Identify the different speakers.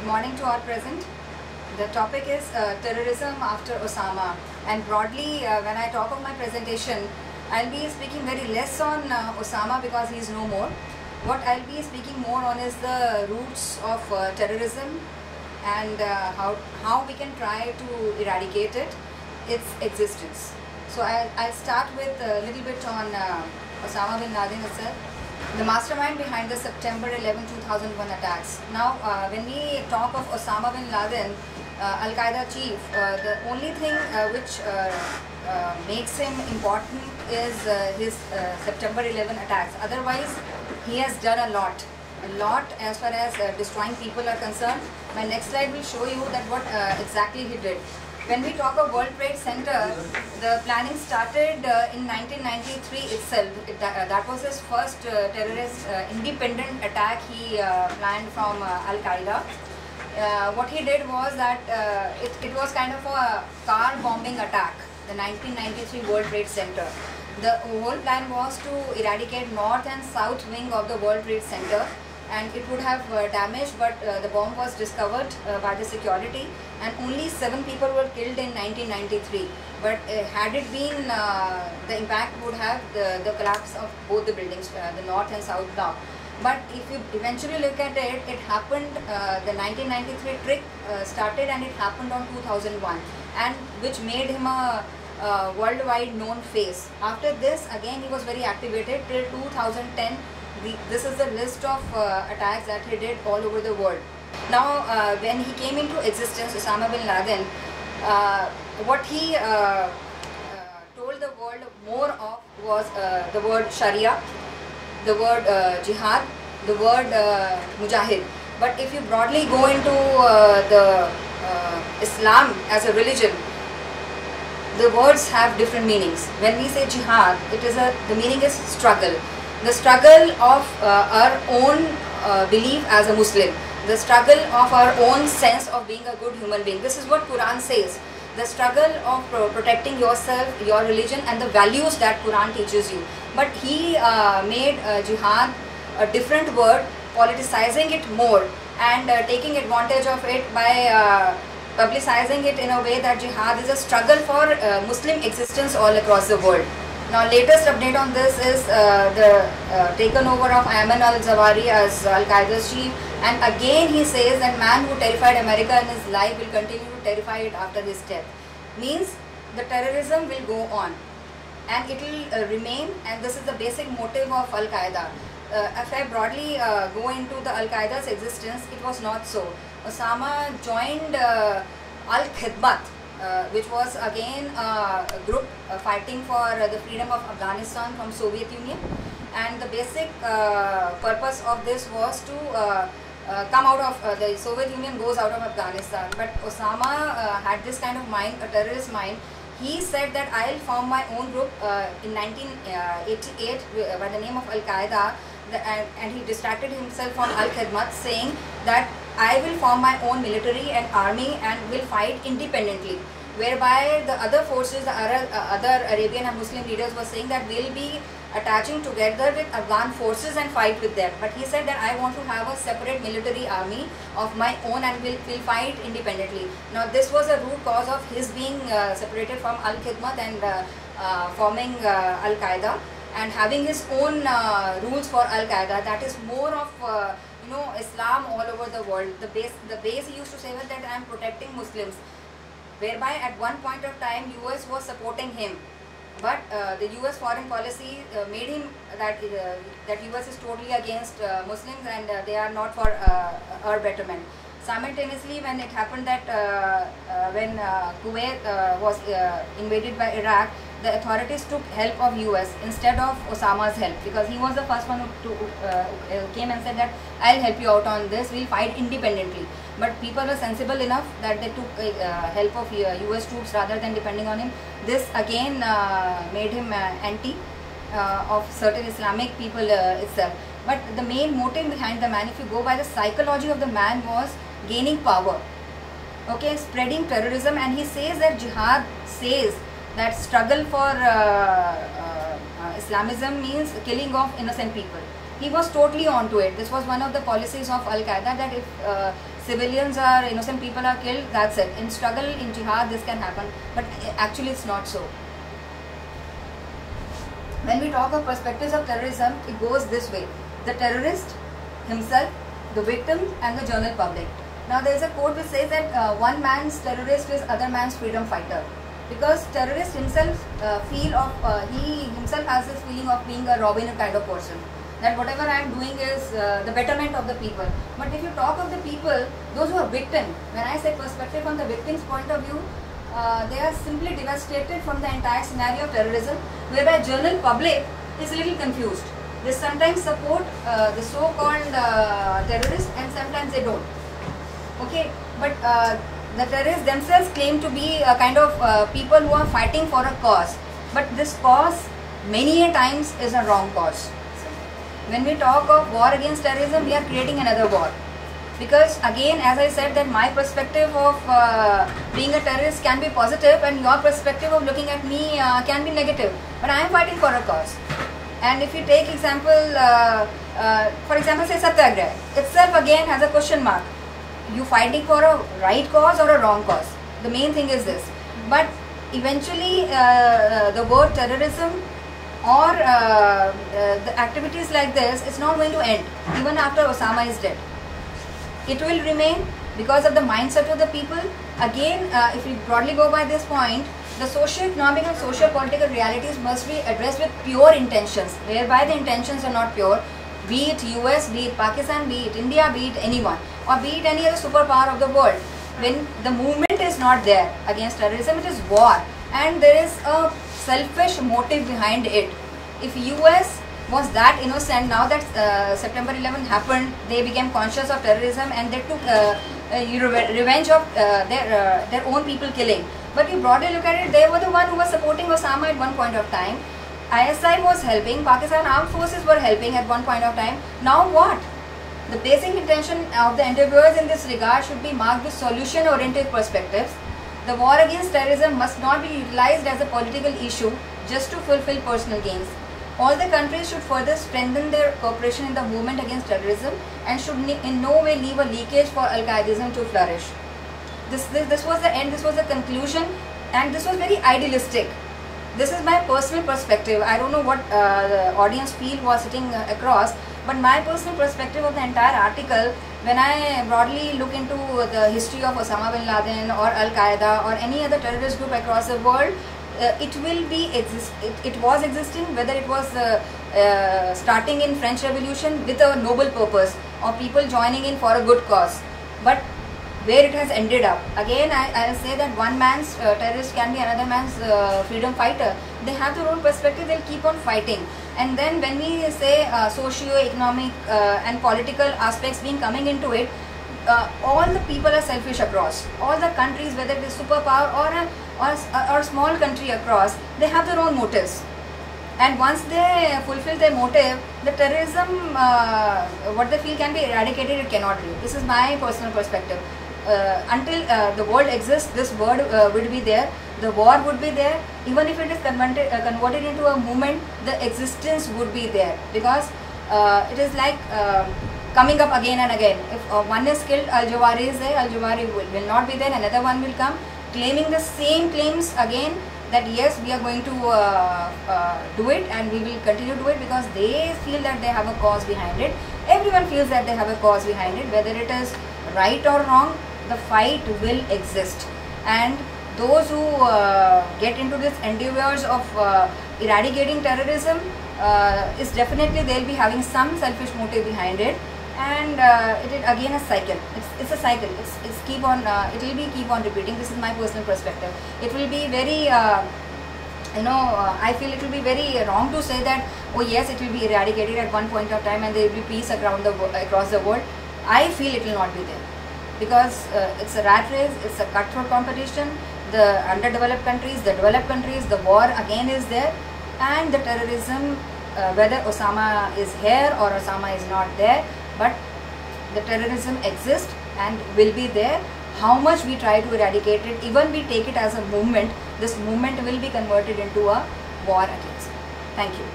Speaker 1: Good morning to all present. The topic is terrorism after Osama, and broadly when I talk of my presentation, I'll be speaking very less on Osama because he is no more. What I'll be speaking more on is the roots of terrorism and how we can try to eradicate it, its existence. So I'll start with a little bit on Osama bin Laden itself, the mastermind behind the September 11, 2001 attacks. Now, when we talk of Osama bin Laden, Al-Qaeda chief, the only thing which makes him important is his September 11 attacks. Otherwise, he has done a lot as far as destroying people are concerned. My next slide will show you that what exactly he did. When we talk of World Trade Center, the planning started in 1993 itself. That was his first terrorist independent attack he planned from Al-Qaeda. What he did was that it was kind of a car bombing attack, the 1993 World Trade Center. The whole plan was to eradicate north and south wing of the World Trade Center, and it would have damaged, but the bomb was discovered by the security, and only 7 people were killed in 1993. But had it been, the impact would have the collapse of both the buildings, the north and south block. But if you eventually look at it, it happened, the 1993 trick started, and it happened on 2001, and which made him a worldwide known face. After this, again he was very activated till 2010. This is the list of attacks that he did all over the world. Now, when he came into existence, Osama bin Laden, what he told the world more of was the word Sharia, the word jihad, the word mujahid. But if you broadly go into the Islam as a religion, the words have different meanings. When we say jihad, the meaning is struggle. The struggle of our own belief as a Muslim, the struggle of our own sense of being a good human being. This is what Quran says. The struggle of protecting yourself, your religion, and the values that Quran teaches you. But he made jihad a different word, politicizing it more and taking advantage of it by publicizing it in a way that jihad is a struggle for Muslim existence all across the world. Now, latest update on this is the taken over of Ayman al-Zawahiri as Al-Qaeda's chief, and again he says that man who terrified America in his life will continue to terrify it after his death. Means the terrorism will go on and it will remain, and this is the basic motive of Al-Qaeda. If I broadly go into the Al-Qaeda's existence, it was not so. Osama joined Al-Khidmat, which was again a group fighting for the freedom of Afghanistan from Soviet Union, and the basic purpose of this was to come out of the Soviet Union goes out of Afghanistan. But Osama had this kind of mind, a terrorist mind. He said that I'll form my own group in 1988 by the name of Al-Qaeda, and he distracted himself from Al-Khidmat, saying that I will form my own military and army and will fight independently. Whereby the other forces, the other Arabian and Muslim leaders were saying that we'll be attaching together with Afghan forces and fight with them. But he said that I want to have a separate military army of my own and will fight independently. Now, this was a root cause of his being separated from Al-Khidmat and forming Al-Qaeda and having his own rules for Al-Qaeda. That is more of Islam all over the world. The base he used to say was that I am protecting Muslims, whereby at one point of time US was supporting him, but the US foreign policy made him that US is totally against Muslims and they are not for our betterment. Simultaneously, when it happened that when Kuwait was invaded by Iraq, the authorities took help of US instead of Osama's help, because he was the first one who came and said that I'll help you out on this, we'll fight independently. But people were sensible enough that they took help of US troops rather than depending on him. This again made him anti of certain Islamic people itself. But the main motive behind the man, if you go by the psychology of the man, was gaining power, okay, spreading terrorism. And he says that jihad says that struggle for Islamism means killing of innocent people. he was totally onto it. This was one of the policies of Al-Qaeda, that if civilians or innocent people are killed, that's it. In struggle, in jihad, this can happen. But actually it's not so. When we talk of perspectives of terrorism, it goes this way. The terrorist himself, the victim and the general public. Now there is a quote which says that one man's terrorist is other man's freedom fighter. Because terrorist himself he himself has this feeling of being a Robin Hood kind of person. That whatever I am doing is the betterment of the people. But if you talk of the people, those who are victim, when I say perspective from the victim's point of view, they are simply devastated from the entire scenario of terrorism, whereby general public is a little confused. They sometimes support the so-called terrorists and sometimes they don't. Okay, but the terrorists themselves claim to be a kind of people who are fighting for a cause. But this cause many a times is a wrong cause. When we talk of war against terrorism, we are creating another war. Because again, as I said, that my perspective of being a terrorist can be positive and your perspective of looking at me can be negative. But I am fighting for a cause. And if you take example, for example, say Satyagraha, itself again has a question mark. You fighting for a right cause or a wrong cause? The main thing is this. But eventually, the word terrorism or the activities like this is not going to end even after Osama is dead. It will remain because of the mindset of the people. Again, if we broadly go by this point, the socio-economic and socio-political realities must be addressed with pure intentions, whereby the intentions are not pure, be it US, be it Pakistan, be it India, be it anyone, or be it any other superpower of the world. When the movement is not there against terrorism, it is war, and there is a selfish motive behind it. If US was that innocent, now that September 11 happened, they became conscious of terrorism and they took revenge of their own people killing. But you broadly look at it, they were the one who was supporting Osama at one point of time. ISI was helping, Pakistan armed forces were helping at one point of time. Now what? The basic intention of the interviewers in this regard should be marked with solution-oriented perspectives. The war against terrorism must not be utilized as a political issue just to fulfill personal gains. All the countries should further strengthen their cooperation in the movement against terrorism and should in no way leave a leakage for Al-Qaedism to flourish. This was the end, this was the conclusion, and this was very idealistic. This is my personal perspective. I don't know what the audience feel was sitting across, but my personal perspective of the entire article, when I broadly look into the history of Osama bin Laden or Al-Qaeda or any other terrorist group across the world, it was existing, whether it was starting in French Revolution with a noble purpose or people joining in for a good cause. But where it has ended up, again I'll say that one man's terrorist can be another man's freedom fighter. They have their own perspective, they'll keep on fighting. And then when we say socio-economic and political aspects being coming into it, all the people are selfish across. All the countries, whether it is superpower or a small country across, they have their own motives. And once they fulfill their motive, the terrorism, what they feel can be eradicated, it cannot be. This is my personal perspective. Until the world exists, this world would be there, the war would be there. Even if it is converted into a movement, the existence would be there, because it is like coming up again and again. If one is killed, Al-Jawari is there, Al-Jawari will not be there, another one will come claiming the same claims again, that yes, we are going to do it and we will continue to do it, because they feel that they have a cause behind it. Everyone feels that they have a cause behind it. Whether it is right or wrong, the fight will exist. And those who get into this endeavors of eradicating terrorism, is definitely they'll be having some selfish motive behind it. And it is again a cycle. It's a cycle. It's keep on. It will be keep on repeating. This is my personal perspective. It will be very, I feel it will be very wrong to say that, oh yes, it will be eradicated at one point of time and there will be peace across the world. I feel it will not be there, because it's a rat race. It's a cutthroat competition. The underdeveloped countries, the developed countries, the war again is there, and the terrorism, whether Osama is here or Osama is not there. But the terrorism exists and will be there. How much we try to eradicate it, even we take it as a movement, this movement will be converted into a war against. Thank you.